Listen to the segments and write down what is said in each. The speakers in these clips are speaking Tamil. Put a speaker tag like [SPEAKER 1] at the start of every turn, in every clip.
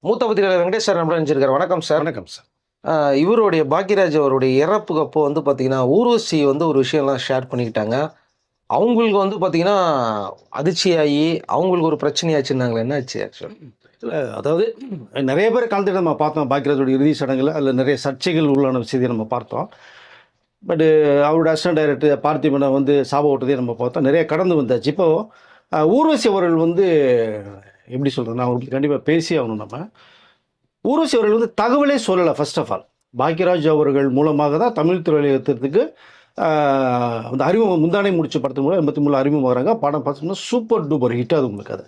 [SPEAKER 1] மூத்த பத்திரிகையாளர் வெங்கடேஷ் சார் நம்மள நினைச்சிருக்காரு. வணக்கம் சார்.
[SPEAKER 2] வணக்கம் சார்.
[SPEAKER 1] இவருடைய பாக்யராஜ் அவருடைய இறப்புக்கு அப்போ வந்து பார்த்தீங்கன்னா, ஊர்வசி வந்து ஒரு விஷயம்லாம் ஷேர் பண்ணிக்கிட்டாங்க. அவங்களுக்கு வந்து பார்த்தீங்கன்னா, அதிர்ச்சியாகி அவங்களுக்கு ஒரு பிரச்சனையாச்சுன்னாங்களே, என்ன ஆச்சு ஆக்சுவலா?
[SPEAKER 2] இல்ல அதாவது நிறைய பேர் கலந்துட்டு நம்ம பார்த்தோம். பாக்யராஜோட இறுதி சடங்குல அதில் நிறைய சர்ச்சைகள் உள்ளான செய்தியை நம்ம பார்த்தோம். பட்டு அவரோட அசிஸ்டன்ட் டைரக்டர் பார்த்திபனை வந்து சாப ஓட்டதையும் நம்ம பார்த்தோம். நிறைய கடந்து வந்தாச்சு. இப்போ ஊர்வசி அவர்கள் வந்து எப்படி சொல்கிறது, நான் அவங்களுக்கு கண்டிப்பாக பேசி ஆகணும். நம்ம ஊர்வசி அவர்கள் வந்து தகவலே சொல்லலை. ஃபர்ஸ்ட் ஆஃப் ஆல் பாக்யராஜ் அவர்கள் மூலமாக தான் தமிழ் திரையுலகத்திற்கு அந்த அறிமுகம் முந்தானை முடிச்ச படத்து மூலம் 83 அறிமுகம் வராங்க. படம் பார்த்தீங்கன்னா சூப்பர் டூப்பர் ஹிட் ஆகுது உங்களுக்கு. அது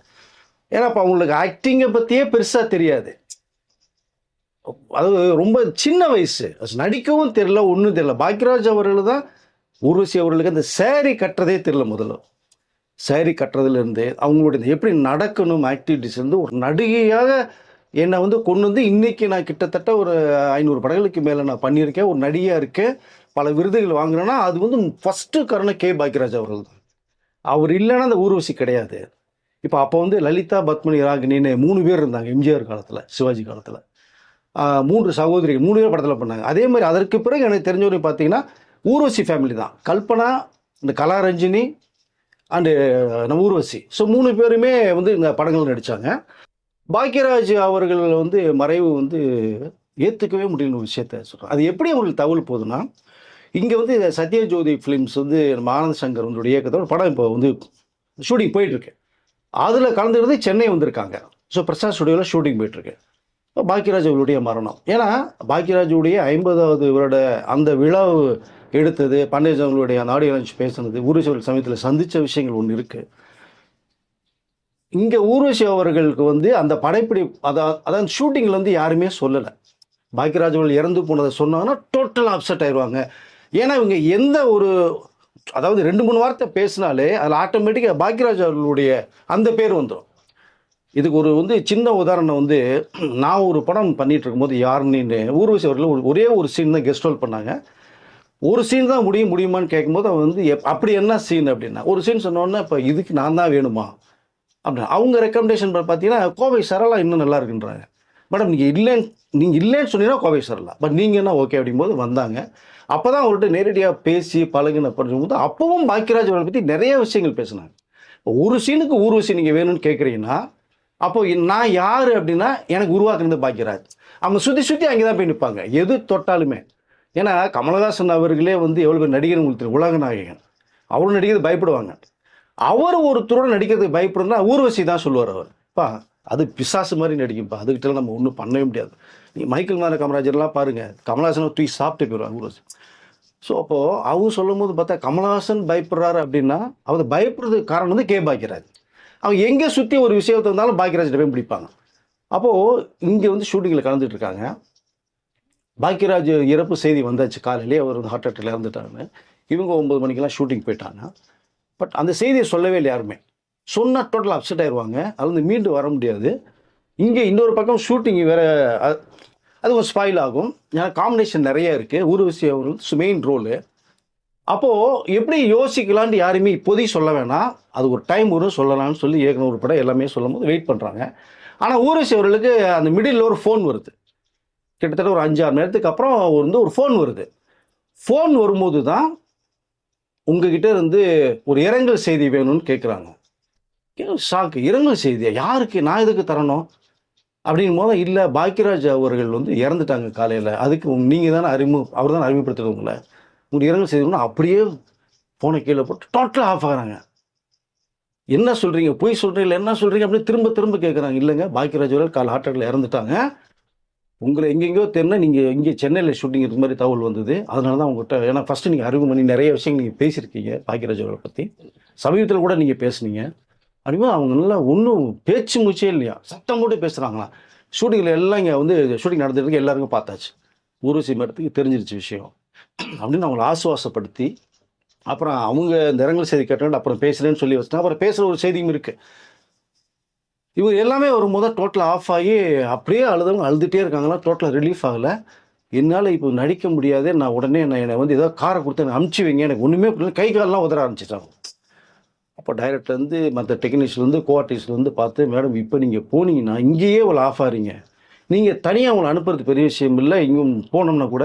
[SPEAKER 2] ஏன்னா இப்போ அவங்களுக்கு ஆக்டிங்கை பற்றியே பெருசாக தெரியாது. அதாவது ரொம்ப சின்ன வயசு, நடிக்கவும் தெரியல, ஒன்றும் தெரியல. பாக்யராஜ் அவர்கள் தான் ஊர்வசி அவர்களுக்கு அந்த சேரீ கட்டுறதே தெரியல. முதல்ல சேரீ கட்டுறதுலேருந்து அவங்களுடைய எப்படி நடக்கணும் ஆக்டிவிட்டிஸ் வந்து ஒரு நடிகையாக என்னை வந்து கொண்டு வந்து இன்றைக்கி நான் கிட்டத்தட்ட ஒரு 500 படங்களுக்கு மேலே நான் பண்ணியிருக்கேன். ஒரு நடிகையாக இருக்கேன், பல விருதுகள் வாங்குறேன்னா அது வந்து ஃபஸ்ட்டு காரணம் கே பாக்யராஜ் அவர்கள் தான். அவர் இல்லைன்னா அந்த ஊர்வசி கிடையாது. அப்போ வந்து லலிதா, பத்மினி, ராகினின்னு 3 பேர் இருந்தாங்க எம்ஜிஆர் காலத்தில், சிவாஜி காலத்தில். 3 சகோதரிகள் 3 பேர் படத்தில் பண்ணாங்க. அதே மாதிரி அதற்கு பிறகு எனக்கு தெரிஞ்சவரையும் பார்த்தீங்கன்னா ஊர்வசி ஃபேமிலி தான். கல்பனா, இந்த கலாரஞ்சினி அண்டு நம்ம ஊர்வசி. ஸோ 3 பேருமே வந்து இந்த படங்கள் நடித்தாங்க. பாக்யராஜ் அவர்கள் வந்து மறைவு வந்து ஏற்றுக்கவே முடியல ஒரு விஷயத்த சொல்கிறேன். அது எப்படி அவங்களுக்கு தகவல் போகுதுன்னா, இங்கே வந்து சத்யஜோதி ஃபிலிம்ஸ் வந்து நம்ம ஆனந்த் சங்கர் வந்து இயக்கத்தோட படம் இப்போ வந்து ஷூட்டிங் போயிட்டுருக்கு. அதில் கலந்துக்கிறது சென்னை வந்திருக்காங்க. ஸோ பிரசாத் ஸ்டுடியோவில் ஷூட்டிங் போயிட்டுருக்கு. பாக்யராஜ் அவர்களுடைய மரணம். ஏன்னா பாக்யராஜுடைய 50வது வருட அந்த விழா எடுத்தது, பண்டேஜ் அவர்களுடைய அந்த ஆடியோ லான்ச் பேசுனது, ஊர்வசி அவர்கள் சமயத்தில் சந்தித்த விஷயங்கள் ஒன்று இருக்குது. இங்கே ஊர்வசி அவர்களுக்கு வந்து அந்த படைப்பிடி அதாவது ஷூட்டிங்கில் வந்து யாருமே சொல்லலை. பாக்யராஜ் அவர்கள் இறந்து போனதை சொன்னாங்கன்னா டோட்டலாக அப்செட் ஆயிடுவாங்க. ஏன்னா இவங்க எந்த ஒரு அதாவது 2-3 வார்த்தை பேசினாலே அதில் ஆட்டோமேட்டிக்காக பாக்யராஜ் அவர்களுடைய அந்த பேர் வந்துடும். இதுக்கு ஒரு வந்து சின்ன உதாரணம் வந்து, நான் ஒரு படம் பண்ணிகிட்டு இருக்கும்போது யாருன்னு ஊர்வசி அவர்கள் ஒரே ஒரு சீன் தான் கெஸ்ட் ரோல் பண்ணாங்க. ஒரு சீன் தான் முடியுமான்னு கேட்கும்போது அவன் வந்து அப்படி என்ன சீன் அப்படின்னா, ஒரு சீன் சொன்னோன்னே இப்போ இதுக்கு நான் தான் வேணுமா அப்படின்னா, அவங்க ரெக்கமெண்டேஷன் பார்த்தீங்கன்னா கோவை சரளா இன்னும் நல்லா இருக்குன்றாங்க. மேடம் நீங்கள் இல்லைன்னு சொன்னீங்கன்னா கோவை சரளா, பட் நீங்கள் என்ன ஓகே அப்படிங்கும்போது வந்தாங்க. அப்போ தான் அவர்கிட்ட நேரடியாக பேசி பழகின பண்ணும்போது அப்பவும் பாக்யராஜ் அவர்களை பற்றி நிறைய விஷயங்கள் பேசினாங்க. ஒரு சீனுக்கு ஊர்வசி நீங்கள் வேணும்னு கேட்குறீங்கன்னா, அப்போ நான் யார் அப்படின்னா எனக்கு உருவாக்குறது பாக்யராஜ். அவங்க சுற்றி அங்கே தான் போய் நிற்பாங்க எது தொட்டாலுமே. ஏன்னா கமலஹாசன் அவர்களே வந்து எவ்வளோ பேர் நடிகர் உங்களுக்கு உலக நாயகன், அவரும் நடிக்கிறது பயப்படுவாங்க. அவர் ஒருத்தரோடு நடிக்கிறதுக்கு பயப்படுறதுனா ஊர்வசி தான் சொல்லுவார். அவர்ப்பா அது பிசாசு மாதிரி நடிக்கும்ப்பா, அதுக்கிட்ட நம்ம ஒன்றும் பண்ணவே முடியாது. நீங்கள் மைக்கேல் மார காமராஜர்லாம் பாருங்கள், கமலஹாசனை தூக்கி சாப்பிட்டு போயிடுவாங்க ஊர்வசி. ஸோ அப்போது அவங்க சொல்லும் போது பார்த்தா கமலஹாசன் பயப்படுறாரு அப்படின்னா அவர் பயப்படுறதுக்கு காரணம் வந்து கே பாக்யராஜ். அவங்க எங்கே சுற்றி ஒரு விஷயத்தை இருந்தாலும் பாக்யராஜ் போய் பிடிப்பாங்க. அப்போது இங்கே வந்து ஷூட்டிங்கில் கலந்துட்டு இருக்காங்க. பாக்யராஜ் இறப்பு செய்தி வந்தாச்சு காலையிலே, அவர் வந்து ஹார்ட் அட்டாக்ல இறந்துட்டாருன்னு. இவங்க 9 மணிக்கெல்லாம் ஷூட்டிங் போயிட்டாங்க. பட் அந்த செய்தியை சொல்லவே இல்லை யாருமே. சொன்னால் டோட்டலாக அப்செட் ஆயிடுவாங்க, அது வந்து மீண்டு வர முடியாது. இங்கே இன்னொரு பக்கம் ஷூட்டிங் வேறு, அது ஒரு ஸ்பாயில் ஆகும். ஏன்னா காம்பினேஷன் நிறைய இருக்குது. ஊர்வசி அவர்கள் மெயின் ரோலு. அப்போது எப்படி யோசிக்கலான்ட்டு யாருமே இப்போதைக்கு சொல்ல வேணாம், அது ஒரு டைம் வரும் சொல்லலாம்னு சொல்லி ஏற்கனவே ஒரு படம் எல்லாமே சொல்லும் போது வெயிட் பண்ணுறாங்க. ஆனால் ஊர்வசி அவர்களுக்கு அந்த மிடில் ஒரு ஃபோன் வருது. கிட்டத்தட்ட ஒரு 5-6 மணி நேரத்துக்கு அப்புறம் வந்து ஒரு ஃபோன் வருது. ஃபோன் வரும்போது தான் உங்ககிட்ட இருந்து ஒரு இரங்கல் செய்தி வேணும்னு கேட்குறாங்க. ஷாக்கு, இரங்கல் செய்தியா? யாருக்கு, நான் எதுக்கு தரணும் அப்படிங்கும் போது, இல்லை பாக்யராஜ் அவர்கள் வந்து இறந்துட்டாங்க காலையில், அதுக்கு நீங்கள் தானே அவர் தானே அறிமுகப்படுத்துறவங்கள, உங்களுக்கு இரங்கல் செய்தி. அப்படியே ஃபோனை கீழே போட்டு டோட்டலாக ஆஃப் ஆகிறாங்க. என்ன சொல்கிறீங்க, பொய் சொல்கிறீங்க, என்ன சொல்கிறீங்க அப்படின்னு திரும்ப கேட்குறாங்க. இல்லைங்க, பாக்யராஜ் அவர்கள் கால் ஹார்ட் அட்டாக்ல இறந்துட்டாங்க, உங்களை எங்கெங்கேயோ தெரினா நீங்கள் இங்கே சென்னையில் ஷூட்டிங் இருக்கிற மாதிரி தகவல் வந்தது, அதனால தான் உங்கள்கிட்ட. ஏன்னா ஃபஸ்ட்டு நீங்கள் அறிமுகம் பண்ணி நிறைய விஷயங்கள் நீங்கள் பேசியிருக்கீங்க பாக்யராஜ் அவர்களை பற்றி, சமீபத்தில் கூட நீங்கள் பேசுனீங்க அப்படிமா. அவங்க நல்லா ஒன்றும் பேச்சு மூச்சே இல்லையா, சத்தம் போட்டு பேசுகிறாங்களாம். ஷூட்டிங்கில் எல்லாம் இங்கே வந்து ஷூட்டிங் நடந்துருக்கு, எல்லாருக்கும் பார்த்தாச்சு, ஊர்வசி மரத்துக்கு தெரிஞ்சிருச்சு விஷயம் அப்படின்னு அவங்களை ஆசுவாசப்படுத்தி, அப்புறம் அவங்க இந்த இரங்கல் செய்தி கேட்டோன்னு அப்புறம் பேசுகிறேன்னு சொல்லி வச்சுட்டாங்க. அப்புறம் பேசுகிற ஒரு செய்தியும் இருக்குது. இவங்க எல்லாமே வரும்போது டோட்டலாக ஆஃப் ஆகி அப்படியே அழுதவங்க அழுதுகிட்டே இருக்காங்களா, டோட்டலாக ரிலீஃப் ஆகலை. என்னால் இப்போ நடிக்க முடியாது, நான் உடனே என்னை வந்து ஏதோ காரை கொடுத்து எனக்கு அமுச்சு வைங்க, எனக்கு ஒன்றுமே புரியல, கை காலெலாம் உதற ஆரம்பிச்சிட்டாங்க. அப்போ டைரக்டர் வந்து மற்ற டெக்னீஷியன் வந்து கோஆர்டிஸ்ட் வந்து பார்த்து, மேடம் இப்போ நீங்கள் போனீங்கன்னா இங்கேயே இவ்வளோ ஆஃப் ஆகிறீங்க, நீங்கள் தனியாக அவங்களை அனுப்புறது பெரிய விஷயம் இல்லை. இங்கும் போனோம்னா கூட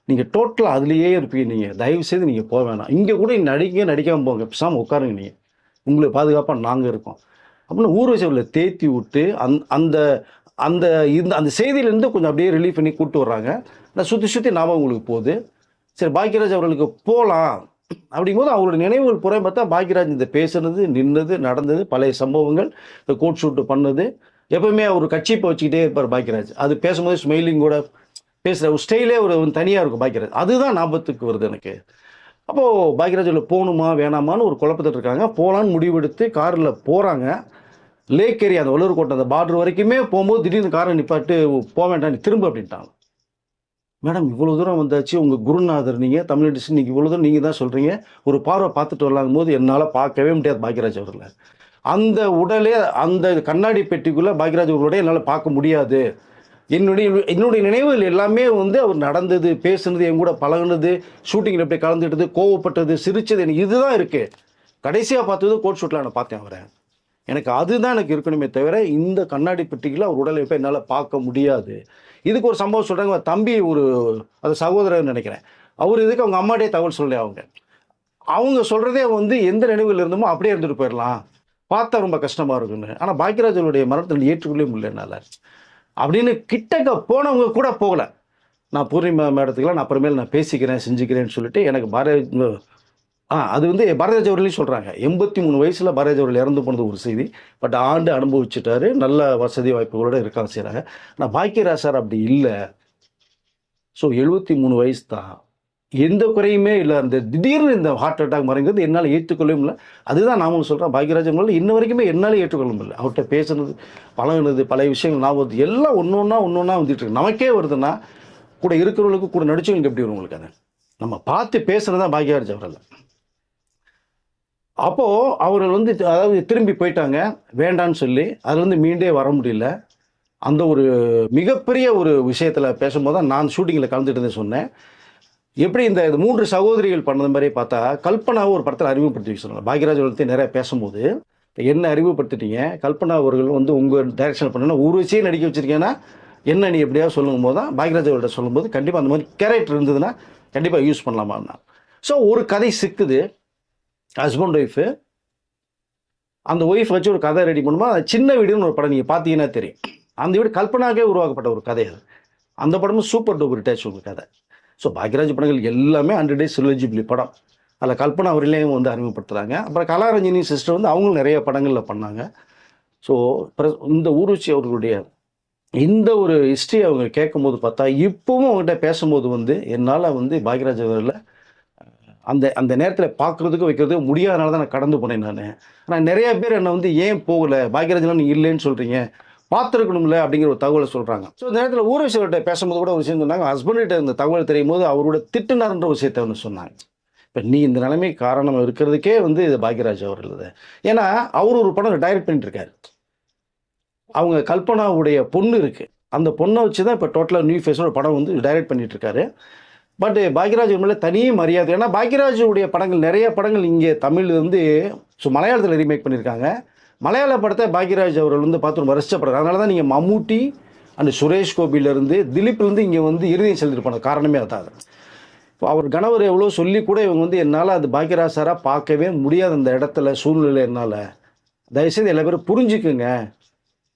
[SPEAKER 2] நீங்கள் டோட்டலாக அதுலேயே இருப்பீங்க. நீங்கள் தயவு செய்து நீங்கள் போக வேணாம். இங்கே கூட நடிக்காமல் போங்க, பேசாமல் உட்காருங்க. நீங்கள் உங்களுக்கு பாதுகாப்பாக நாங்கள் இருக்கோம் அப்படின்னு ஊர்வசி அவர்களை தேத்தி விட்டு அந்த அந்த அந்த செய்தியிலேருந்து கொஞ்சம் அப்படியே ரிலீஃப் பண்ணி கூப்பிட்டு வர்றாங்க. நான் சுற்றி ஞாபகம் உங்களுக்கு போகுது. சரி, பாக்யராஜ் அவர்களுக்கு போகலாம் அப்படிங்கும்போது அவரோட நினைவுகள் புறம் பார்த்தா பாக்யராஜ் இந்த பேசுனது, நின்னது, நடந்தது, பழைய சம்பவங்கள், இந்த கோட் ஷூட்டு பண்ணது, எப்பவுமே அவர் கட்சி இப்போ வச்சுக்கிட்டே இருப்பார் பாக்யராஜ். அது பேசும்போது ஸ்மைலிங் கூட பேசுகிற ஒரு ஸ்டைலே ஒரு தனியாக இருக்கும் பாக்யராஜ். அதுதான் ஞாபகத்துக்கு வருது எனக்கு. அப்போது பாக்யராஜில் போகணுமா வேணாமான்னு ஒரு குழப்பத்தில் இருக்காங்க. போகலான்னு முடிவெடுத்து காரில் போகிறாங்க. லேக் ஏரியா அந்த வள்ளூர்கோட்டை அந்த பார்டர் வரைக்குமே போகும்போது திடீர்னு காரை நிப்பாட்டு, போக வேண்டாம் நீ திரும்ப அப்படின்ட்டாங்க. மேடம் இவ்வளோ தூரம் வந்தாச்சு, உங்கள் குருநாதர் நீங்கள், தமிழ் இண்டஸ்ட்ரி நீங்கள் இவ்வளோ தூரம் நீங்கள் தான் சொல்கிறீங்க, ஒரு பார்வை பார்த்துட்டு வரலாங்கும் போது என்னால் பார்க்கவே முடியாது பாக்யராஜ் அவர்களை. அந்த உடலே அந்த கண்ணாடி பெட்டிக்குள்ளே பாக்யராஜ் அவர்களோட என்னால் பார்க்க முடியாது. என்னுடைய நினைவுகள் எல்லாமே வந்து அவர் நடந்தது, பேசுனது, என் கூட பழகுனது, ஷூட்டிங்கில் எப்படி கலந்துட்டது, கோவப்பட்டது, சிரிச்சது, எனக்கு இதுதான் இருக்குது. கடைசியாக பார்த்தது கோட் ஷூட்டில் நான் பார்த்தேன் அவரை. எனக்கு அதுதான் எனக்கு இருக்கணுமே தவிர இந்த கண்ணாடி பெட்டிக்குள்ள அவர் உடலை போய் என்னால் பார்க்க முடியாது. இதுக்கு ஒரு சம்பவம் சொல்கிறாங்க. தம்பி ஒரு அது சகோதரர் நினைக்கிறேன், அவர் இதுக்கு அவங்க அம்மாட்டே தகவல் சொல்லி அவங்க சொல்கிறதே வந்து எந்த நினைவுகள் இருந்தோமோ அப்படியே இருந்துட்டு போயிடலாம், பார்த்தா ரொம்ப கஷ்டமாக இருக்குன்னு. ஆனால் பாக்யராஜனுடைய மரணத்தில் ஏற்றுக்கொள்ளவே முடியல என்னால் அப்படின்னு கிட்டக்க போனவங்க கூட போகலை. நான் பூர்ணிமா மேடத்துக்கெல்லாம் நான் அப்புறமேல் நான் பேசிக்கிறேன் செஞ்சுக்கிறேன்னு சொல்லிட்டு எனக்கு அது வந்து பாரதிராஜ் அவர்களையும் சொல்கிறாங்க. 83 வயசில் பாரதிராஜ் அவர்கள் இறந்து போனது ஒரு செய்தி. பட் ஆண்டு அனுபவிச்சுட்டாரு, நல்ல வசதி வாய்ப்புகளோடு இருக்காங்க செய்கிறாங்க. ஆனால் பாக்யராஜ் சார் அப்படி இல்லை. ஸோ 73 வயசு தான், எந்த குறையுமே இல்லை. அந்த திடீர்னு இந்த ஹார்ட் அட்டாக் மறைங்கிறது என்னால் ஏற்றுக்கொள்ளவே இல்லை. அதுதான் நாமளும் சொல்கிறேன், பாக்யராஜ் அவர்கள் இன்ன வரைக்குமே என்னால் ஏற்றுக்கொள்ள முடியல. அவர்கிட்ட பேசுனது, பழகுனது, பல விஷயங்கள் ஞாபகம் எல்லாம் ஒன்று ஒன்றா வந்துட்டு இருக்கு. நமக்கே வருதுன்னா கூட இருக்கிறவங்களுக்கு, கூட நடிச்சவங்களுக்கு எப்படி வரும் உங்களுக்கு? அதை நம்ம பார்த்து பேசுகிறது தான் பாக்யராஜ் அவர்கள். அப்போது அவர்கள் வந்து அதாவது திரும்பி போயிட்டாங்க வேண்டான்னு சொல்லி, அதுலேருந்து மீண்டே வர முடியல. அந்த ஒரு மிகப்பெரிய ஒரு விஷயத்தில் பேசும்போது தான் நான் ஷூட்டிங்கில் கலந்துட்டு சொன்னேன். எப்படி இந்த 3 சகோதரிகள் பண்ணது மாதிரி பார்த்தா கல்பனாவை ஒரு படத்தில் அறிமுகப்படுத்தி சொன்னாங்க. பாக்யராஜ் அவர்கள் நிறைய பேசும்போது என்ன அறிமுகப்படுத்திட்டீங்க, கல்பனா அவர்கள் வந்து உங்கள் டைரக்ஷன் பண்ணனா ஊர்வசியே நடிக்க வச்சுருக்கேன்னா என்ன நீ எப்படியாவது சொல்லும் போது தான் பாக்யராஜ் அவர்கிட்ட சொல்லும்போது கண்டிப்பாக அந்த மாதிரி கேரக்டர் இருந்ததுன்னா கண்டிப்பாக யூஸ் பண்ணலாமா. ஸோ ஒரு கதை சிக்குது, ஹஸ்பண்ட் ஒய்ஃபு, அந்த ஒய்ஃப் வச்சு ஒரு கதை ரெடி பண்ணும்போது அது சின்ன வீடுன்னு ஒரு படம் நீங்கள் பார்த்தீங்கன்னா தெரியும். அந்த வீடு கல்பனாவே உருவாக்கப்பட்ட ஒரு கதை அது. அந்த படமும் சூப்பர் டூப்பர் டச் ஒரு கதை. ஸோ பாக்யராஜ் படங்கள் எல்லாமே 100 days எலிஜிபிள் படம். அதில் கல்பனா அவர்களையும் வந்து அறிமுகப்படுத்துகிறாங்க. அப்புறம் கலாரஞ்சினி சிஸ்டர் வந்து அவங்களும் நிறைய படங்களில் பண்ணாங்க. ஸோ இந்த ஊர்வசி அவர்களுடைய இந்த ஒரு ஹிஸ்ட்ரி அவங்க கேட்கும்போது பார்த்தா இப்போவும் அவங்ககிட்ட பேசும்போது வந்து என்னால் வந்து பாக்யராஜ் அவர்களை அந்த அந்த நேரத்தில் பார்க்குறதுக்கு வைக்கிறதுக்கு முடியாதனால தான் நான் கடந்து போனேன் நான். ஆனால் நிறைய பேர் என்னை வந்து ஏன் போகலை, பாக்யராஜ்லாம் நீங்கள் இல்லைன்னு சொல்கிறீங்க, பார்த்துருக்கணும்ல அப்படிங்கிற ஒரு தகவலை சொல்கிறாங்க. ஸோ இந்த நேரத்தில் ஊர்வசிகிட்ட பேசும்போது கூட ஒரு விஷயம் சொன்னாங்க, ஹஸ்பண்ட்கிட்ட இந்த தகவல் தெரியும் போது அவரோட திட்டுனார்ன்ற விஷயத்தை ஒன்று சொன்னாங்க. இப்போ நீ இந்த நிலைமை காரணம் இருக்கிறதுக்கே வந்து இது பாக்யராஜ் அவர்கள். ஏன்னா அவர் ஒரு படம் டைரக்ட் பண்ணிட்டு இருக்காரு. அவங்க கல்பனாவுடைய பொண்ணு இருக்குது, அந்த பொண்ணை வச்சு தான் இப்போ டோட்டலாக நியூ ஃபேஸோட படம் வந்து டைரக்ட் பண்ணிட்டு இருக்காரு. பட் பாக்யராஜ் மேலே தனி மரியாதை. ஏன்னா பாக்யராஜுடைய படங்கள் நிறைய படங்கள் இங்கே தமிழ் வந்து மலையாளத்தில் ரீமேக் பண்ணியிருக்காங்க. மலையாள படத்தை பாக்யராஜ் அவர்கள் வந்து பார்த்து ரொம்ப ரசிச்சப்படுறாரு. அதனால தான் நீங்கள் மம்முட்டி அண்ட் சுரேஷ் கோபியிலேருந்து திலீப்லேருந்து இங்கே வந்து இறுதியும் செலுத்திருப்பாங்க. காரணமே அதான். இப்போ அவர் கணவர் எவ்வளோ சொல்லி கூட இவங்க வந்து என்னால் அது பாக்யராஜ் சாராக பார்க்கவே முடியாது அந்த இடத்துல சூழ்நிலை, என்னால் தயவுசெய்து எல்லா பேரும் புரிஞ்சுக்குங்க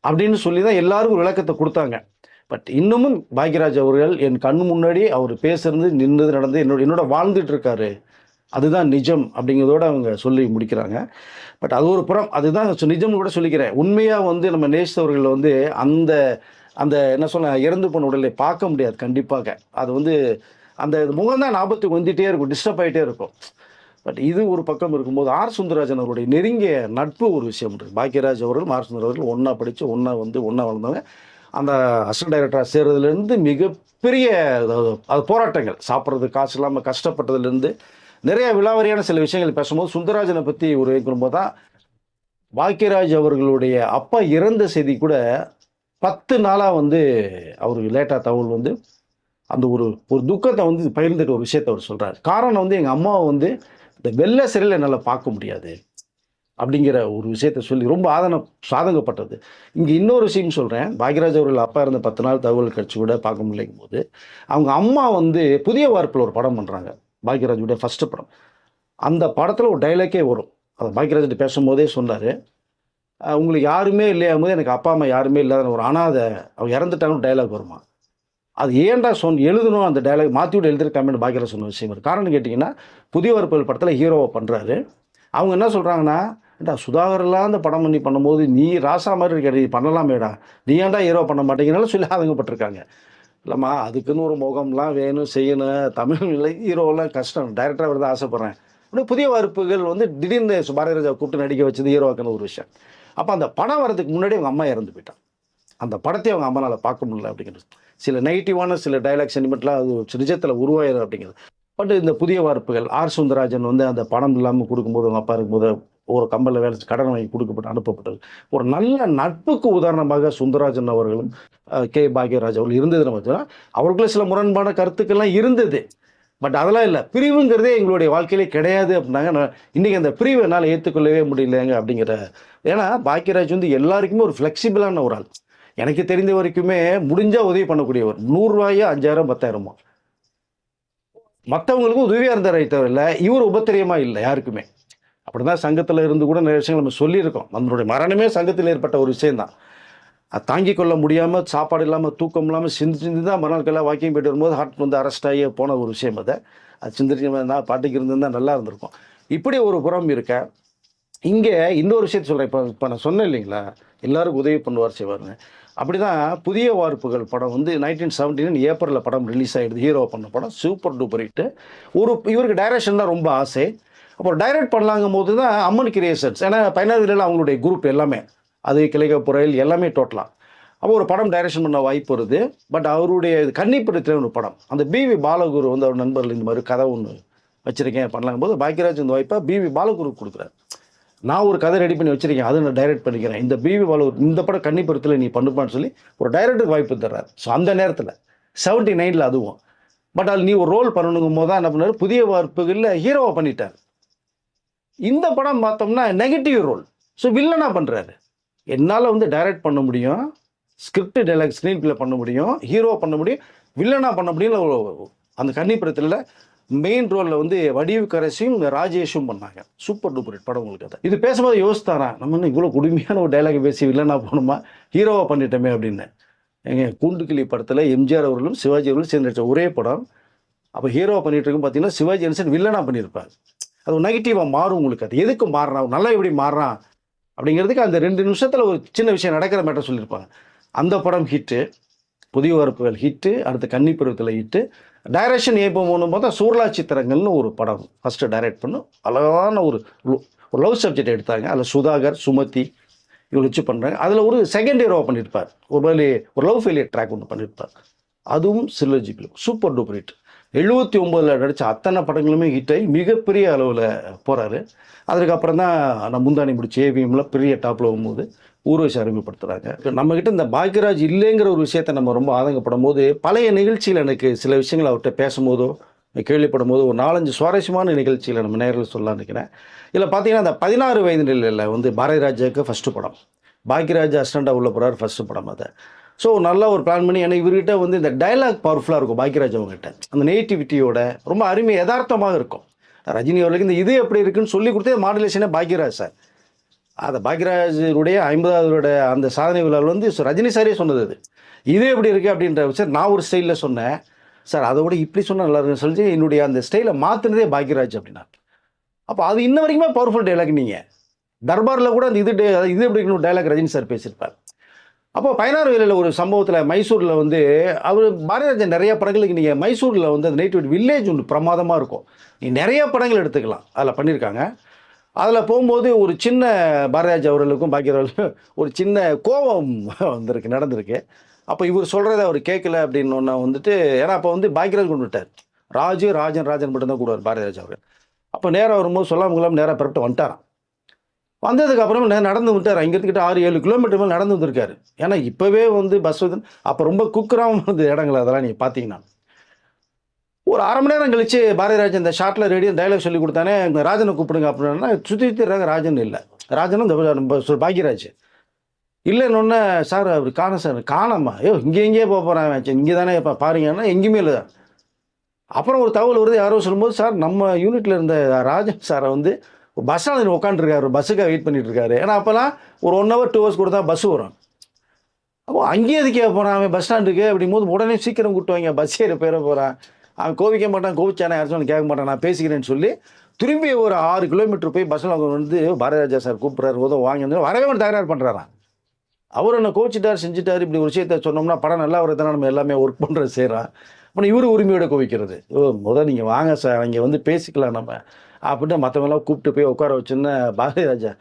[SPEAKER 2] அப்படின்னு சொல்லி தான் எல்லாருக்கும் ஒரு விளக்கத்தை கொடுத்தாங்க. பட் இன்னமும் பாக்யராஜ் அவர்கள் என் கண் முன்னாடி அவர் பேசுறது, நின்றது, நடந்து என்னோட வாழ்ந்துட்டு இருக்காரு, அதுதான் நிஜம் அப்படிங்கிறதோடு அவங்க சொல்லி முடிக்கிறாங்க. பட் அது ஒரு புறம், அதுதான் நிஜம்னு கூட சொல்லிக்கிறேன். உண்மையாக வந்து நம்ம நேசித்தவர்கள் வந்து அந்த அந்த என்ன சொல்ல இறந்து போன உடலை பார்க்க முடியாது கண்டிப்பாக. அது வந்து அந்த முகம் தான் ஞாபகத்துக்கு வந்துகிட்டே இருக்கும், டிஸ்டர்ப் ஆகிட்டே இருக்கும். பட் இது ஒரு பக்கம் இருக்கும்போது ஆர் சுந்தரராஜன் அவருடைய நெருங்கிய நட்பு ஒரு விஷயம் இருக்குது. பாக்யராஜ் அவர்கள் ஆர் சுந்தரராஜன் அவர்கள் ஒன்றா படித்து ஒன்றா வளர்ந்தவங்க. அந்த அசிஸ்டன்ட் டைரக்டராக சேர்றதுலேருந்து மிகப்பெரிய அது போராட்டங்கள், சாப்பிட்றது காசு இல்லாமல் கஷ்டப்பட்டதுலேருந்து நிறைய விலாவரியான சில விஷயங்கள் பேசும்போது சுந்தரராஜனை பற்றி ஒரு வைக்கும்போது தான் பாக்யராஜ் அவர்களுடைய அப்பா இறந்த செய்தி கூட 10 நாளாக வந்து அவருக்கு லேட்டாக தகவல் வந்து அந்த ஒரு துக்கத்தை வந்து பகிர்ந்துட்டு ஒரு விஷயத்தை அவர் சொல்கிறார். காரணம் வந்து எங்கள் அம்மாவை வந்து இந்த வெள்ளை சிறையில் என்னால் பார்க்க முடியாது அப்படிங்கிற ஒரு விஷயத்தை சொல்லி ரொம்ப சாதகப்பட்டது. இங்கே இன்னொரு விஷயம் சொல்கிறேன். பாக்யராஜ் அவர்கள் அப்பா இருந்த 10 நாள் தகவல் கழிச்சு கூட பார்க்க முடியலைங்கும் போது, அவங்க அம்மா வந்து புதிய வார்ப்பில் ஒரு படம் பண்ணுறாங்க. பாக்யராஜுடைய ஃபஸ்ட்டு படம். அந்த படத்தில் ஒரு டைலாக்கே வரும். அதை பாக்யராஜ்கிட்ட பேசும்போதே சொன்னார். உங்களுக்கு யாருமே இல்லையாகும்போது எனக்கு அப்பா அம்மா யாருமே இல்லாத ஒரு அனாதை, அவங்க இறந்துட்டாங்கன்னு டைலாக் வருமா. அது ஏன்டா எழுதணும் அந்த டைலாக் மாற்றி விட்டு எழுதிருக்காமன்னு பாக்யராஜ் சொன்ன விஷயம் இருக்குது. காரணம் கேட்டிங்கன்னா, புதிய வார்ப்புகள் படத்தில் ஹீரோவை பண்ணுறாரு. அவங்க என்ன சொல்கிறாங்கன்னா, ஏண்டா சுதாகர்லாம் அந்த படம் பண்ணும்போது நீ ராசா மாதிரி இருக்க, நீ பண்ணலாமேடா, நீ ஏன்டா ஹீரோ பண்ண மாட்டேங்கிறனால சொல்லி ஆதங்கப்பட்டிருக்காங்க. இல்லைம்மா அதுக்குன்னு ஒரு முகம்லாம் வேணும் செய்யணும், தமிழ் ஹீரோவெல்லாம் கஷ்டம், டைரக்டராக வரதான் ஆசைப்பட்றேன். அப்படியே புதிய வார்ப்புகள் வந்து திடீர்னு பாரதிராஜாவை கூப்பிட்டு நடிக்க வச்சது ஹீரோவாக்குன்னு ஒரு விஷயம். அப்போ அந்த படம் வரதுக்கு முன்னாடி அவங்க அம்மா இறந்து போயிட்டான். அந்த படத்தை அவங்க அம்மானால் பார்க்க முடியல அப்படிங்கிறது. சில நெகட்டிவான சில டைலாக் சென்டிமெண்ட்லாம் அது நிஜத்தில் உருவாயிடும் அப்படிங்கிறது. பட் இந்த புதிய வார்ப்புகள் ஆர் சுந்தரராஜன் வந்து அந்த படம் இல்லாமல் கொடுக்கும்போது அவங்க அப்பா இருக்கும்போது ஒரு கம்பெனியில் வேலை கடன் வாங்கி கொடுக்கப்பட்டு அனுப்பப்பட்டது. ஒரு நல்ல நட்புக்கு உதாரணமாக சுந்தரராஜன் அவர்களும் கே பாக்யராஜ் அவர்கள் இருந்தது. நம்ம அவர்களுக்கு சில முரண்பான கருத்துக்கள்லாம் இருந்தது. பட் அதெல்லாம் இல்லை, பிரிவுங்கிறதே எங்களுடைய வாழ்க்கையிலே கிடையாது அப்படின்னாங்க. இன்றைக்கி அந்த பிரிவை என்னால் ஏற்றுக்கொள்ளவே முடியலைங்க அப்படிங்கிற. ஏன்னா பாக்யராஜ் வந்து எல்லாருக்குமே ஒரு ஃப்ளெக்சிபிளான ஒரு ஆள். எனக்கு தெரிந்த வரைக்குமே முடிஞ்சால் உதவி பண்ணக்கூடியவர். 100 ரூபாயோ 5000 10,000 மற்றவங்களுக்கும் உதவியாக இருந்தாரே தவிர இல்லை, இவர் உபத்திரியமாக இல்லை யாருக்குமே. அப்படி தான் சங்கத்தில் இருந்து கூட நிறைய விஷயங்கள் நம்ம சொல்லியிருக்கோம். நம்மளுடைய மரணமே சங்கத்தில் ஏற்பட்ட ஒரு விஷயந்தான். அது தாங்கிக் கொள்ள முடியாமல் சாப்பாடு இல்லாமல் தூக்கம் இல்லாமல் சிந்தி தான் மறுநாட்கெல்லாம் வாக்கிங் போய்ட்டு வரும்போது ஹார்ட் வந்து அரெஸ்ட் ஆகி போன ஒரு விஷயம். அது சிந்திச்சு நான் பாட்டுக்கு இருந்திருந்தால் நல்லா இருந்திருக்கும். இப்படி ஒரு புறம் இருக்க. இங்கே இன்னொரு விஷயத்தை சொல்கிறேன். இப்போ நான் சொன்னேன் இல்லைங்களா, எல்லாருக்கும் உதவி பண்ணுவார் செய்வார்னு. அப்படி தான் புதிய வார்ப்புகள் படம் வந்து 1979 ஏப்ரலில் படம் ரிலீஸ் ஆகிடுது. ஹீரோ பண்ண படம் சூப்பர் டூப்பர் ஹிட்டு. இவருக்கு டைரக்ஷன் தான் ரொம்ப ஆசை. அப்புறம் டைரக்ட் பண்ணலாங்கும் போது தான் அம்மன் கிரியேஷன்ஸ், ஏன்னா 16 அவங்களுடைய குரூப் எல்லாமே அது கிளைகப்புறையில் எல்லாமே டோட்டலாக. அப்போ ஒரு படம் டைரக்ஷன் பண்ண வாய்ப்பு வருது. பட் அவருடைய கன்னிப்படத்தில் ஒரு படம், அந்த பிவி பாலகுரு வந்து அவர் நண்பர்கள் இந்த மாதிரி கதை ஒன்று வச்சுருக்கேன் பண்ணலாங்கும் போது பாக்யராஜ் இந்த வாய்ப்பை பிவி பாலகுரு கொடுக்குறாரு. நான் ஒரு கதை ரெடி பண்ணி வச்சுருக்கேன், அதை நான் டைரக்ட் பண்ணிக்கிறேன், இந்த பிவி பாலகுரு இந்த படம் கன்னிப்படத்தில் நீ பண்ணுப்பான்னு சொல்லி ஒரு டைரக்டருக்கு வாய்ப்பு தர்றாரு. ஸோ அந்த நேரத்தில் 79 அதுவும். பட் அது நீ ஒரு ரோல் பண்ணணுங்கும் போது தான் என்ன பண்ணார், புதிய வார்ப்புகளில் ஹீரோவை பண்ணிட்டார். இந்த படம் பார்த்தோம்னா நெகட்டிவ் ரோல். ஸோ வில்லனாக பண்ணுறாரு. என்னால் வந்து டைரக்ட் பண்ண முடியும், ஸ்கிரிப்ட் டைலாக் ஸ்க்ரீன் பிளே பண்ண முடியும், ஹீரோ பண்ண முடியும், வில்லனாக பண்ண முடியும். அந்த கன்னிப்படத்தில் மெயின் ரோலில் வந்து வடிவுக்கரசியும் ராஜேஷும் பண்ணாங்க. சூப்பர் டூப்பர் ஹிட் படம். உங்களுக்கு அதை இது பேசும்போது யோசித்தாரா, நம்ம இன்னும் இவ்வளோ கொடுமையான ஒரு டைலாக் பேசி வில்லனாக போகணுமா, ஹீரோவாக பண்ணிட்டோமே அப்படின்னு. எங்கள் கூண்டுக்கிளி படத்தில் எம்ஜிஆர் அவர்களும் சிவாஜி அவர்களும் சேர்ந்து நடித்த ஒரே படம். அப்போ ஹீரோவாக பண்ணிட்டு இருக்கும் பார்த்தீங்கன்னா சிவாஜி கணேசன் வில்லனாக பண்ணியிருப்பார். அது ஒரு நெகட்டிவாக மாறும் உங்களுக்கு. அது எதுக்கு மாறுறான், நல்லா எப்படி மாறுறான் அப்படிங்கிறதுக்கு அந்த 2 நிமிஷத்தில் ஒரு சின்ன விஷயம் நடக்கிற மேட்டர் சொல்லியிருப்பாங்க. அந்த படம் ஹிட்டு, புதிய வார்ப்புகள் ஹிட்டு, அடுத்து கன்னிப்பருவத்தில் ஹிட்டு. டைரக்ஷன் எப்போ போகணும் பார்த்தா சூர்லா சித்திரங்கள்னு ஒரு படம் ஃபஸ்ட்டு டைரக்ட் பண்ணும். அழகான ஒரு லவ் சப்ஜெக்ட் எடுத்தாங்க. அதில் சுதாகர் சுமதி இவங்க வச்சு பண்ணுறாங்க. அதில் ஒரு செகண்ட் ஹீரோவாக பண்ணியிருப்பார். ஒரு லவ் ஃபெயிலியர் ட்ராக் ஒன்று பண்ணியிருப்பார். அதுவும் சில்லர்ஜிபிள் சூப்பர் டூப்பர் ஹிட். 79 நடித்த அத்தனை படங்களுமே ஹிட் ஆகி மிகப்பெரிய அளவில் போகிறாரு. அதுக்கப்புறம் தான் நான் முந்தானி முடிச்சு ஏவிஎம்ல பெரிய டாப்பில் போகும்போது ஊர்வசி அறிமுகப்படுத்துகிறாங்க. நம்மக்கிட்ட இந்த பாக்யராஜ் இல்லைங்கிற ஒரு விஷயத்தை நம்ம ரொம்ப ஆதங்கப்படும் போது, பழைய நிகழ்ச்சியில் எனக்கு சில விஷயங்கள் அவர்கிட்ட பேசும்போதோ கேள்விப்படும் போது ஒரு 4-5 சுவாரஸ்யமான நிகழ்ச்சியில் நம்ம நேரில் சொல்லலாம்னு நினைக்கிறேன். இதில் பார்த்தீங்கன்னா அந்த 16 வயது நிலையில் வந்து பாரதிராஜாவுக்கு ஃபஸ்ட்டு படம், பாக்யராஜ் அசிஸ்டண்டாக உள்ள போகிறார் ஃபஸ்ட்டு படம். அதை ஸோ நல்லா ஒரு பிளான் பண்ணி, ஏன்னா இவர்கிட்ட வந்து இந்த டைலாக் பவர்ஃபுல்லாக இருக்கும் பாக்யராஜ் அவங்ககிட்ட. அந்த நெகட்டிவிட்டியோட ரொம்ப அருமை யதார்த்தமாக இருக்கும். ரஜினி அவர்களுக்கு இந்த இது எப்படி இருக்குன்னு சொல்லி கொடுத்தே மாடுலேஷனே பாக்யராஜ் சார். அதை பாக்யராஜுடைய 50வது அந்த சாதனை விழாவில் வந்து ரஜினி சாரே சொன்னது. அது இது எப்படி இருக்குது அப்படின்ற விஷயம் நான் ஒரு ஸ்டைலில் சொன்னேன். சார் அதை விட இப்படி சொன்னால் நல்லா இருக்குன்னு சொல்லி என்னுடைய அந்த ஸ்டைலை மாற்றினதே பாக்யராஜ் அப்படின்னா. அப்போ அது இன்ன வரைக்குமே பவர்ஃபுல் டைலாக். நீங்கள் தர்பாரில் கூட அந்த இது எப்படி இருக்கணும் டைலாக் ரஜினி சார் பேசியிருப்பார். அப்போ 16 வயதில் ஒரு சம்பவத்தில் மைசூரில் வந்து அவர் பாரதிராஜன் நிறைய படங்களுக்கு நீங்கள் மைசூரில் வந்து அந்த நேட்டிவ் வில்லேஜ் ஒன்று பிரமாதமாக இருக்கும். நீ நிறைய படங்கள் எடுத்துக்கலாம், அதில் பண்ணியிருக்காங்க. அதில் போகும்போது ஒரு சின்ன பாரதிராஜ் அவர்களுக்கும் பாக்யராஜுக்கும் ஒரு சின்ன கோபம் நடந்திருக்கு. அப்போ இவர் சொல்கிறத அவர் கேட்கல அப்படின்னு ஒன்று வந்துட்டு, ஏன்னா அப்போ வந்து பாக்யராஜ் கொண்டு விட்டார். ராஜன் மட்டும்தான் கூடுவார் பாரதிராஜ் அவர்கள். அப்போ நேராக வரும்போது சொல்லாமல் நேராக பிறப்பிட்டு வந்துட்டாராம். வந்ததுக்கப்புறம் நடந்து விட்டார். இங்கேருந்துக்கிட்ட 6-7 கிலோமீட்டர் மேலே நடந்து வந்திருக்காரு. ஏன்னா இப்போவே வந்து பஸ் வந்து அப்போ ரொம்ப குக்கிராமம் வந்து இடங்கள் அதெல்லாம் நீங்கள் பார்த்தீங்கன்னா. ஒரு 1/2 மணி நேரம் கழிச்சு பாரதிராஜன் இந்த ஷார்ட்டில் ரெடியாக டைலாக் சொல்லி கொடுத்தானே, ராஜனை கூப்பிடுங்க அப்படின்னா சுற்றி ராஜன் இல்லை. ராஜனும் நம்ம பாக்யராஜ் இல்லைன்னொன்னே சார் அவர் காணும் சார் காணாமா ஐயோ எங்கேயே போக போகிறான் இங்கே தானே இப்போ பாருங்கன்னா எங்கேயுமே இல்லை. அப்புறம் ஒரு தகவல் வருது யாரோ சொல்லும்போது சார் நம்ம யூனிட்டில் இருந்த ராஜன் சாரை வந்து பஸ் ஸ்டாண்டில் உட்காந்துருக்காரு பஸ்ஸுக்காக வெயிட் பண்ணிட்டு இருக்காரு. ஏன்னா அப்போல்லாம் ஒரு 1 hour 2 hours கூட தான் பஸ் வரும். அப்போ அங்கேயே எதுக்கே போகிறான் அவன் பஸ் ஸ்டாண்டுக்கு அப்படிங்கும்போது உடனே சீக்கிரம் கூட்டுவாங்க பஸ் ஏற பேர போகிறான். அவன் கோவிக்க மாட்டான் கோவிச்சானே யாரும் கேட்க மாட்டான் நான் பேசிக்கிறேன்னு சொல்லி திரும்பி ஒரு 6 கிலோமீட்டர் போய் பஸ்ஸில் வந்து பாரதிராஜா சார் கூப்பிட்றாரு உதவ வாங்கி வரவே மட்டும் தகராறு பண்ணுறாரான். அவர் என்ன கோவிச்சிட்டார் செஞ்சுட்டார் இப்படி ஒரு விஷயத்த சொன்னோம்னா படம் நல்லா வரதானே நம்ம எல்லாமே ஒர்க் பண்ணுறது செய்கிறோம். அப்புறம் இவர் உரிமையோட கோவிக்கிறது முதல் நீங்கள் வாங்க சார் இங்கே வந்து பேசிக்கலாம் நம்ம அப்படின்னு மற்றவங்களாம் கூப்பிட்டு போய் உட்கார வச்சுன்னு பாரதிராஜா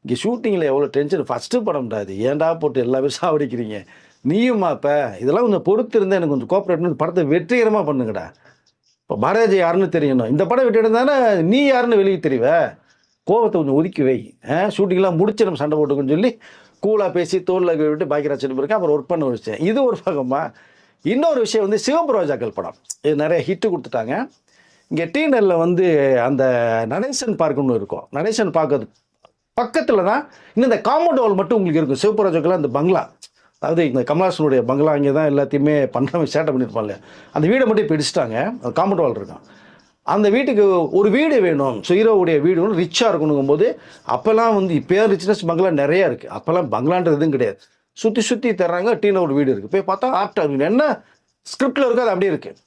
[SPEAKER 2] இங்கே ஷூட்டிங்கில் எவ்வளோ டென்ஷன் ஃபஸ்ட்டு படம்டா அது ஏன்டா போட்டு எல்லாமே சாவடிக்கிறீங்க நீயுமா இப்போ இதெல்லாம் கொஞ்சம் பொறுத்து இருந்தால் எனக்கு கொஞ்சம் கோஆப்ரேட் படத்தை வெற்றிகரமாக பண்ணுங்கடா. இப்போ பாரதிராஜா யாருன்னு தெரியணும் இந்த படம் விட்டு இருந்தானே நீ யாருன்னு வெளியே தெரியவ கோபத்தை கொஞ்சம் ஒதுக்கி வை ஷூட்டிங்லாம் முடிச்சு நம்ம சண்டை போட்டுக்குன்னு சொல்லி கூலாக பேசி தோலில் விட்டு பாக்கியராஜ் இருக்கேன் அப்புறம் ஒர்க் பண்ண வச்சேன். இது ஒரு பக்கமா. இன்னொரு விஷயம் வந்து சிவப்பு ரோஜாக்கள் படம் இது நிறைய ஹிட்டு கொடுத்துட்டாங்க. இங்கே டீனரில் வந்து அந்த நடேசன் பார்க்குன்னு இருக்கும். நடேசன் பார்க்கறது பக்கத்தில் தான் இன்னும் இந்த காம்பவுண்ட் வால் மட்டும் உங்களுக்கு இருக்கும். சிவப்பு ரோஜாக்கள் அந்த பங்களா அதாவது இந்த கமலாசனுடைய பங்களா அங்கே தான் எல்லாத்தையுமே பண்ண சேட்டை பண்ணியிருப்பாங்க. அந்த வீடை மட்டும் இப்போ இடிச்சிட்டாங்க. காம்பவுண்ட் வால் இருக்கும். அந்த வீட்டுக்கு ஒரு வீடு வேணும் ஹீரோவுடைய வீடு ஒன்று ரிச்சாக இருக்கணுங்கும் போது அப்போல்லாம் வந்து இப்போ ரிச்னஸ் பங்களா நிறையா இருக்குது. அப்போல்லாம் பங்களான்றது எதுவும் கிடையாது. சுற்றி தர்றாங்க டீனில் ஒரு வீடு இருக்குது. போய் பார்த்தா ஆப்டர் என்ன ஸ்கிரிப்டில் இருக்கோ அது அப்படியே இருக்குது.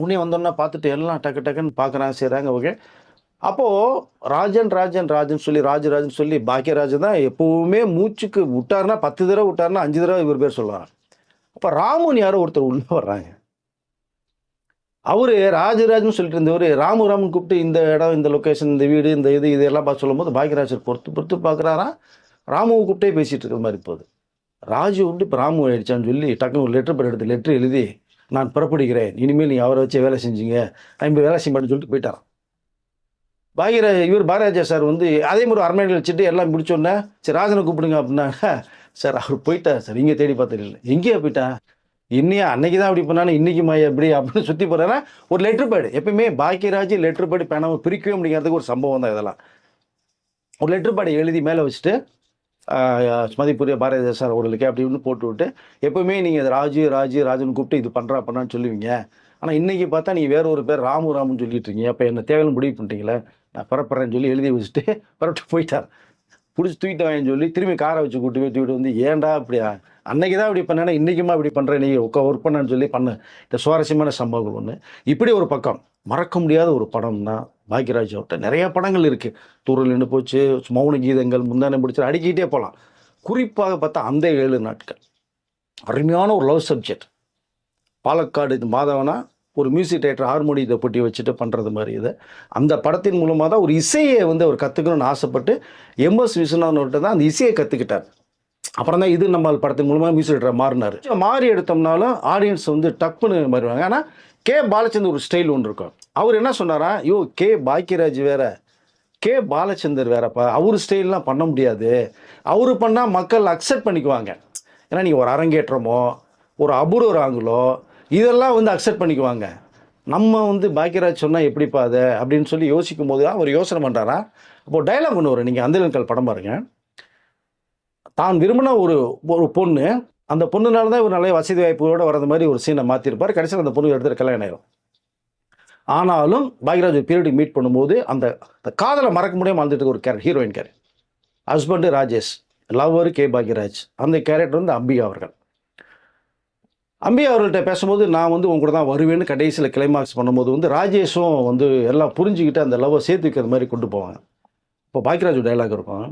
[SPEAKER 2] உடனே வந்தோன்னா பார்த்துட்டு எல்லாம் டக்குன்னு பார்க்குறாங்க செய்கிறாங்க ஓகே. அப்போது ராஜன் சொல்லி ராஜராஜன் சொல்லி பாக்கியராஜன் தான் எப்போவுமே மூச்சுக்கு விட்டாருன்னா 10 தடவை விட்டாருன்னா 5 தடவை இவர் பேர் சொல்லுவாங்க. அப்போ ராமுன்னு யாரோ ஒருத்தர் உள்ளே வர்றாங்க. அவர் ராஜராஜன் சொல்லிட்டு இருந்தவர் ராமுன்னு கூப்பிட்டு இந்த இடம் இந்த லொக்கேஷன் இந்த வீடு இந்த இதெல்லாம் பார்த்து சொல்லும்போது பாக்கியராஜர் பொறுத்து பார்க்குறாராம். ராமுவை கூப்பிட்டே பேசிகிட்டு இருக்கிற மாதிரி போகுது. ராஜு வந்து இப்போ ராமு ஆயிடுச்சான்னு சொல்லி டக்குன்னு ஒரு லெட்டர் எழுதி நான் புறப்படுகிறேன் இனிமேல் நீங்கள் அவரை வச்சு வேலை செஞ்சீங்க ஐம்பது வேலை செய்யமாட்டேன்னு சொல்லிட்டு போயிட்டாரான். பாரதிராஜா சார் வந்து அதே மாதிரி அரண்மனையில் வச்சுட்டு எல்லாம் முடிச்சோடனே சரி ராஜனை கூப்பிடுங்க அப்படின்னாங்க. சார் அவர் போயிட்டார் சார் இங்கே தேடி பார்த்துட்டு எங்கேயா போயிட்டா இன்னையா அன்னைக்கு தான் அப்படி பண்ணாலும் இன்றைக்கி மாயா எப்படி அப்படின்னு சுற்றி போகிறேன்னா ஒரு லெட்டர் பேடு எப்பயுமே பாக்கியராஜ் லெட்டர் பேடு பேனாமல் பிரிக்கவே முடியாததுக்கு ஒரு சம்பவம் தான் இதெல்லாம். ஒரு லெட்டர் பேடை எழுதி மேலே வச்சுட்டு மதிப்புரிய பாரதிராஜா சார் அவர்களுக்கு அப்படின்னு போட்டு விட்டு எப்போவுமே நீங்கள் ராஜன் கூப்பிட்டு இது பண்ணான்னு சொல்லுவீங்க. ஆனால் இன்றைக்கி பார்த்தா நீங்கள் வேற ஒரு பேர் ராமுன்னு சொல்லிட்டு இருக்கீங்க. அப்போ என்ன தேவைன்னு முடிவு பண்ணிட்டீங்களே நான் பரப்புறேன்னு சொல்லி எழுதி வச்சுட்டு பரப்பிட்டு போயிட்டார். பிடிச்சி தூக்கிட்டு வாங்கன்னு சொல்லி திரும்பி காரை வச்சு தூக்கிட்டு வந்து ஏன்டா அப்படியா அன்னைக்கு தான் இப்படி பண்ணேன்னா இன்றைக்குமா இப்படி பண்ணுறேன் நீங்கள் ஒர்க் பண்ணேன்னு சொல்லி பண்ண இந்த சுவாரஸ்யமான சம்பவங்கள் ஒன்று. இப்படி ஒரு பக்கம் மறக்க முடியாத ஒரு படம்னா பாக்யராஜ் அவர்கிட்ட நிறைய படங்கள் இருக்குது. தூரல் நின்று போச்சு மௌன கீதங்கள் முந்தானை பிடிச்சி அடிக்கிட்டே போகலாம். குறிப்பாக பார்த்தா அந்த 7 நாட்கள் அருமையான ஒரு லவ் சப்ஜெக்ட். பாலக்காடு இது மாதவனா ஒரு மியூசிக் டைரக்டர் ஹார்மோனி இதை போட்டி வச்சுட்டு பண்ணுறது மாதிரி இது. அந்த படத்தின் மூலமாக தான் ஒரு இசையை வந்து அவர் கற்றுக்கணும்னு ஆசைப்பட்டு MS விஸ்வநாதன்கிட்ட தான் அந்த இசையை கற்றுக்கிட்டார். அப்புறம் தான் இது நம்ம படத்தின் மூலமாக மியூசிக் டைரக்டர் மாறினார். மாறி எடுத்தோம்னாலும் ஆடியன்ஸ் வந்து டப்புன்னு மாறிடுவாங்க. ஆனால் கே பாலச்சந்தர் ஒரு ஸ்டைல் ஒன்று இருக்கும். அவர் என்ன சொன்னாரா கே பாக்யராஜ் வேற கே பாலச்சந்தர் வேறப்பா அவர் ஸ்டைல்லாம் பண்ண முடியாது அவரு பண்ணால் மக்கள் அக்செப்ட் பண்ணிக்குவாங்க. ஏன்னா நீங்கள் ஒரு அரங்கேற்றமோ ஒரு அபூர்வராங்களோ இதெல்லாம் வந்து அக்செப்ட் பண்ணிக்குவாங்க. நம்ம வந்து பாக்யராஜ் சொன்னால் எப்படிப்பா அதை அப்படின்னு சொல்லி யோசிக்கும் போது தான் அவர் யோசனை பண்ணுறாரா. அப்போது டைலாக் ஒன்று வரும். நீங்கள் அந்தலன்கள் படம் பாருங்க. தான் விரும்பின ஒரு பொண்ணு அந்த பொண்ணுனால தான் இவர் நல்ல வசதி வாய்ப்புகளோடு வரது மாதிரி ஒரு சீனை மாற்றிருப்பார். கடைசியில் அந்த பொண்ணு எடுத்துகிட்டு கல்யாணம் ஆயிடும். ஆனாலும் பாக்யராஜ் பீரியட் மீட் பண்ணும்போது அந்த காதலை மறக்க முடியாமல் வாழ்ந்துட்டு ஒரு heroine character husband Rajesh lover K Bhagyaraj. அந்த கேரக்டர் வந்து அம்பிகா அவர்கள். அம்பிகா அவர்கள்ட்ட பேசும்போது நான் வந்து உங்க கூட தான் வருவேன்னு கடைசியில் கிளைமாக்ஸ் பண்ணும்போது வந்து ராஜேஷும் வந்து எல்லாம் புரிஞ்சுக்கிட்டு அந்த லவ்வை சேர்த்து வைக்கிற மாதிரி கொண்டு போவாங்க. இப்போ பாக்யராஜ் டைலாக் இருக்கும்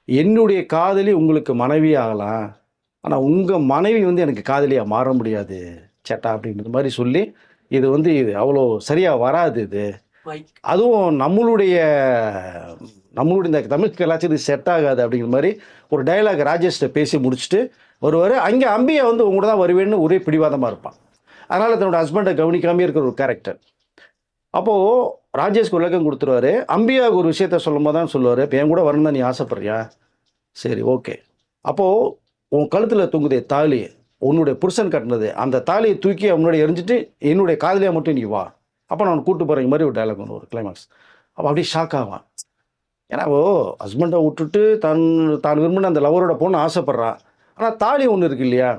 [SPEAKER 2] என்னுடைய காதலி உங்களுக்கு மனைவி ஆகலாம் ஆனால் உங்கள் மனைவி வந்து எனக்கு காதலியாக மாற முடியாது சேட்டா அப்படின்ற மாதிரி சொல்லி இது வந்து இது அவ்வளோ சரியாக வராது. இது அதுவும் நம்மளுடைய இந்த தமிழ் கலாச்சாரத்துக்கு செட் ஆகாது அப்படிங்கிற மாதிரி ஒரு டைலாக் ராஜேஷ்ட பேசி முடிச்சுட்டு வருவார். அங்கே அம்பியா வந்து உங்களோட தான் வருவேன்னு ஒரே பிடிவாதமாக இருப்பான். அதனால் தன்னோட ஹஸ்பண்டை கவனிக்காமே இருக்கிற ஒரு கேரக்டர். அப்போது ராஜேஷ்க்கு விளக்கம் கொடுத்துருவாரு. அம்பியாவுக்கு ஒரு விஷயத்த சொல்லும் போது தான் சொல்லுவார் இப்போ என் கூட வரணும் தான் நீ ஆசைப்படுறியா சரி ஓகே. அப்போது உன் கழுத்தில் தூங்குதே தாலி உன்னுடைய புருஷன் கட்டினது அந்த தாலியை தூக்கி அவனுடைய எரிஞ்சிட்டு என்னுடைய காதலியாக மட்டும் நீ வா அப்போ நான் கூட்டு போகிற மாதிரி ஒரு டைலாக் ஒன்று ஒரு கிளைமாக்ஸ். அப்போ அப்படியே ஷாக் ஆவான். ஏன்னா ஹஸ்பண்டை விட்டுட்டு தான் விரும்பின அந்த லவரோட பொண்ணு ஆசைப்படுறா. ஆனால் தாலி ஒன்று இருக்கு இல்லையா?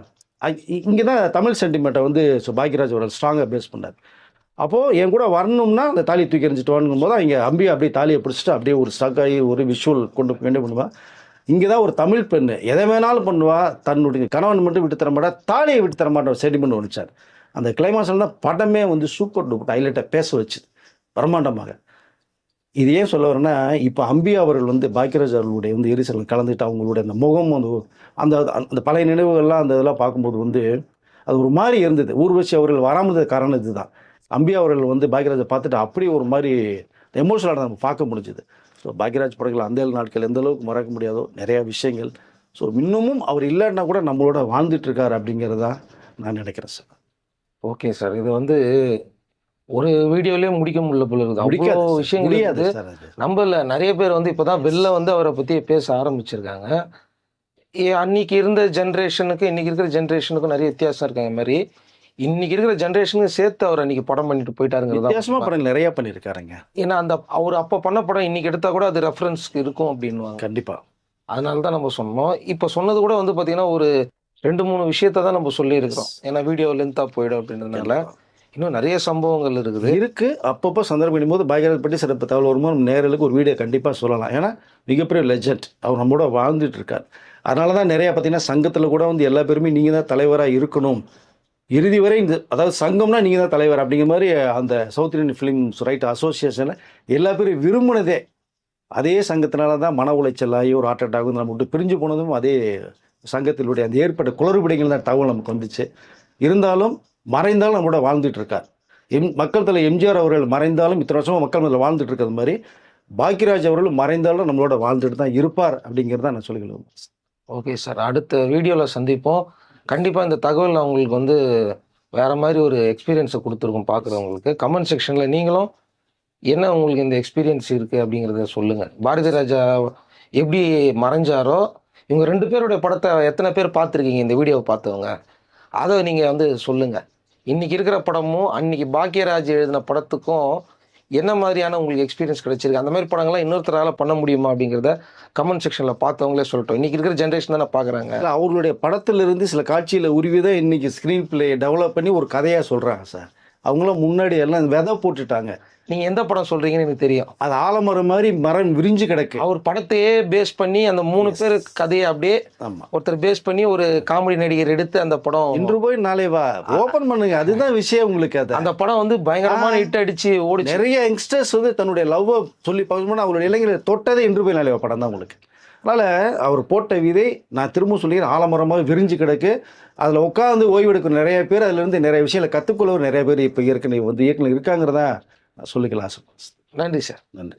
[SPEAKER 2] இங்கே தான் தமிழ் சென்டிமெண்ட்டை வந்து பாக்யராஜ் அவர்கள் ஸ்ட்ராங்காக பேஸ் பண்ணார். அப்போது என் கூட வரணும்னா அந்த தாலியை தூக்கி எறிஞ்சிட்டு வாங்கும் போது இங்கே அம்பியை அப்படியே தாலியை பிடிச்சிட்டு அப்படியே ஒரு ஸ்ட்ரக் ஆகி ஒரு விஷுவல் கொண்டு பண்ணுவா. இங்கே தான் ஒரு தமிழ் பெண்ணு எதை வேணாலும் பண்ணுவா, தன்னுடைய கணவன் மட்டும் விட்டு தர மாட்டா, தாலியை விட்டு தர மாட்டா ஒரு சென்டிமெண்ட் ஒழிச்சார். அந்த கிளைமாக்ஸில் தான் படமே வந்து சூப்பர் டூப்பர் ஹைலைட்டாக பேச வச்சுது பிரம்மாண்டமாக. இது ஏன் சொல்ல வரேன்னா, இப்போ அம்பி அவர்கள் வந்து பாக்யராஜ் அவர்களுடைய வந்து எரிசல் கலந்துட்டு அவங்களுடைய அந்த முகம் வந்து அந்த அந்த பழைய நினைவுகள்லாம் அந்த இதெல்லாம் பார்க்கும்போது வந்து அது ஒரு மாதிரி இருந்தது. ஊர்வசி அவர்கள் வராமல் காரணம் இதுதான். அம்பி அவர்கள் வந்து பாக்யராஜை பார்த்துட்டு அப்படியே ஒரு மாதிரி எமோஷனலாக நம்ம பார்க்க முடிஞ்சுது. ஸோ பாக்யராஜ் படங்கள் அந்த நாட்கள் எந்த அளவுக்கு மறக்க முடியாதோ நிறையா விஷயங்கள். ஸோ இன்னமும் அவர் இல்லைன்னா கூட நம்மளோட வாழ்ந்துட்டு இருக்காரு அப்படிங்கிறதா நான் நினைக்கிறேன் சார்.
[SPEAKER 1] Okay sir. இது வந்து ஒரு வீடியோலயே முடிக்க முடியல போல இருக்குது. அவ்வளோ
[SPEAKER 2] முடிக்காது சார்,
[SPEAKER 1] விஷயங்கள்
[SPEAKER 2] முடியாது
[SPEAKER 1] இருக்குது.
[SPEAKER 2] சார் அது.
[SPEAKER 1] நம்மள நிறைய பேர் வந்து இப்போதான் வெளில வந்து அவரை பற்றி பேச ஆரம்பிச்சிருக்காங்க. அன்னைக்கு இருந்த ஜென்ரேஷனுக்கு இன்னைக்கு இருக்கிற ஜென்ரேஷனுக்கும் நிறைய வித்தியாசம் இருக்காங்க. மாதிரி இன்னைக்கு இருக்கிற ஜென்ரேஷனுக்கு சேர்த்து அவர் அன்னைக்கு படம் பண்ணிட்டு போயிட்டாருங்கிறதா.
[SPEAKER 2] வித்தியாசமாக படங்கள் நிறையா பண்ணியிருக்காருங்க.
[SPEAKER 1] ஏன்னா அந்த அவர் அப்போ பண்ண படம் இன்னைக்கு எடுத்தா கூட அது ரெஃபரன்ஸ்க்கு இருக்கும் அப்படின்வாங்க.
[SPEAKER 2] கண்டிப்பாக.
[SPEAKER 1] அதனால தான் நம்ம சொன்னோம். இப்போ சொன்னது கூட வந்து பார்த்தீங்கன்னா ஒரு 2-3 விஷயத்த தான் நம்ம சொல்லியிருக்கிறோம். ஏன்னா வீடியோ லென்த்தாக போயிடும் அப்படின்றதுனால இன்னும் நிறைய சம்பவங்கள் இருக்குது.
[SPEAKER 2] இருக்குது. அப்பப்போ சந்தர்ப்பம் போது பாக்யராஜ் பற்றி சிறப்பு தகவல் வரும்போது நம்ம நேரலுக்கு ஒரு வீடியோ கண்டிப்பாக சொல்லலாம். ஏன்னா மிகப்பெரிய லெஜண்ட் அவர் நம்மளோட வாழ்ந்துட்டு இருக்கார். அதனால தான் நிறையா பார்த்தீங்கன்னா சங்கத்தில் கூட வந்து எல்லா பேருமே நீங்கள் தான் தலைவராக இருக்கணும், இறுதி வரை இந்த அதாவது சங்கம்னா நீங்கள் தான் தலைவர் அப்படிங்கிற மாதிரி அந்த சவுத் இந்தியன் ஃபிலிம்ஸ் ரைட் அசோசியேஷனில் எல்லா பேரும் விரும்பினதே அதே சங்கத்தினால தான் மன உளைச்சலாகி ஒரு ஹார்ட் அட்டாக் வந்து நம்ம விட்டு பிரிஞ்சு போனதும் அதே சங்கத்தினுடைய அந்த ஏற்பட்ட குளறுபடிகள் தான் தகவல் நமக்கு வந்துச்சு. இருந்தாலும் மறைந்தாலும் நம்மளோட வாழ்ந்துட்டு இருக்கார். மக்கள் தலை எம்ஜிஆர் அவர்கள் மறைந்தாலும் இத்தனை வருஷமாக மக்கள் மேலே வாழ்ந்துட்டு இருக்கிறது மாதிரி பாக்யராஜ் அவர்களும் மறைந்தாலும் நம்மளோட வாழ்ந்துட்டு தான் இருப்பார் அப்படிங்கிறத நான் சொல்லிக்கலாம்.
[SPEAKER 1] Okay sir. அடுத்த வீடியோவில் சந்திப்போம். கண்டிப்பாக இந்த தகவல் நான் உங்களுக்கு வந்து வேறு மாதிரி ஒரு எக்ஸ்பீரியன்ஸை கொடுத்துருக்கோம் பார்க்குறவங்களுக்கு. கமெண்ட் செக்ஷனில் நீங்களும் என்ன உங்களுக்கு இந்த எக்ஸ்பீரியன்ஸ் இருக்குது அப்படிங்கிறத சொல்லுங்கள். பாரதி ராஜா எப்படி மறைஞ்சாரோ இவங்க 2 பேருடைய படத்தை எத்தனை பேர் பார்த்துருக்கீங்க இந்த வீடியோவை பார்த்தவங்க, அதை நீங்கள் வந்து சொல்லுங்கள். இன்றைக்கி இருக்கிற படமும் அன்றைக்கி பாக்யராஜ் எழுதின படத்துக்கும் என்ன மாதிரியான உங்களுக்கு எக்ஸ்பீரியன்ஸ் கிடைச்சிருக்கு, அந்த மாதிரி படங்கள்லாம் இன்னொருத்தரால் பண்ண முடியுமா அப்படிங்கிறத கமெண்ட் செக்ஷனில் பார்த்தவங்களே சொல்லட்டும். இன்றைக்கி இருக்கிற ஜென்ரேஷன் தானே பார்க்குறாங்க.
[SPEAKER 2] அவர்களுடைய படத்திலிருந்து சில காட்சியில் உருவி தான் இன்றைக்கி ஸ்க்ரீன் பிளே டெவலப் பண்ணி ஒரு கதையாக சொல்கிறாங்க சார். அவங்களாம் முன்னாடி எல்லாம் விதை போட்டுட்டாங்க.
[SPEAKER 1] நீங்கள் எந்த படம் சொல்கிறீங்கன்னு எனக்கு தெரியும்.
[SPEAKER 2] அது ஆலமரம் மாதிரி மரம் விரிஞ்சு கிடக்கு.
[SPEAKER 1] அவர் படத்தையே பேஸ் பண்ணி அந்த 3 பேர் கதையை அப்படியே ஒருத்தர் பேஸ் பண்ணி ஒரு காமெடி நடிகர் எடுத்து அந்த படம்
[SPEAKER 2] இன்று போய் நாளை வா ஓப்பன் பண்ணுங்க. அதுதான் விஷயம் உங்களுக்கு. அது
[SPEAKER 1] அந்த படம் வந்து பயங்கரமான ஹிட் அடிச்சு ஓடி
[SPEAKER 2] நிறைய யங்ஸ்டர்ஸ் வந்து தன்னுடைய லவ்வை சொல்லி பார்க்கணும்னா அவருடைய இளைஞர்களை தொட்டதே இன்று போய் நாளை வா படம் தான் உங்களுக்கு. அதனால் அவர் போட்ட விதை நான் திரும்ப சொல்லிக்கிறேன் ஆலமரமாக விரிஞ்சு கிடக்கு. அதில் உட்காந்து ஓய்வெடுக்கும் நிறைய பேர், அதிலிருந்து நிறைய விஷயங்களை கற்றுக்கொள்ளவர் நிறைய பேர் இப்போ ஏற்கனவே வந்து இயக்குனர் இருக்காங்கிறதா சொல்லிக்கலாம்.
[SPEAKER 1] நன்றி சார்.
[SPEAKER 2] நன்றி.